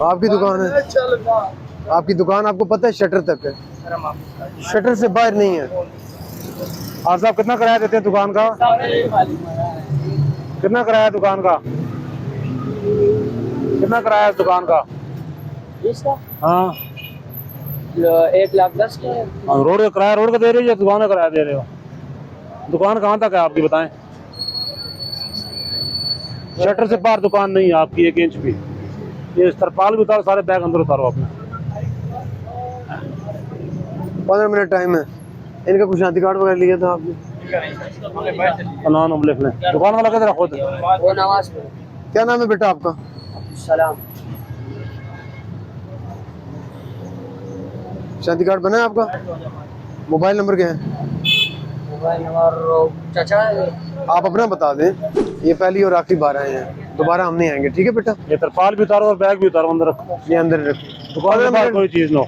आपकी दुकान है? आपकी दुकान आपको पता है शटर तक है, शटर से बाहर नहीं है। और साहब कितना किराया देते हैं दुकान का? कितना किराया है दुकान का? कितना किराया है दुकान का? इसका हाँ 1,10,000 का है। रोड का किराया रोड का दे रहे हो या दुकान का किराया दे रहे हो? दुकान कहाँ तक है आपकी बताएं? शटर से बाहर दुकान नहीं है आपकी 1 इंच भी। ये तरपाल भी उतारो, सारे बैग अंदर उतारो अपने। 15 मिनट टाइम है। इनका कुछ शांति कार्ड वगैरह लिया था आपने? नाम लिख लें। दुकान वाला किधर खुद? वो नवाज पे। क्या नाम है बेटा आपका? सलाम। शांति कार्ड बना है आपका? मोबाइल नंबर क्या है? मोबाइल नंबर चाचा आप अपना बता दें, ये पहली और आखिरी बार आए हैं, दोबारा हम नहीं आएंगे, ठीक है बेटा? ये तरपाल भी उतारो और बैग भी उतारो, अंदर रखो। ये अंदर रखो। दुकान के बाहर कोई चीज ना हो।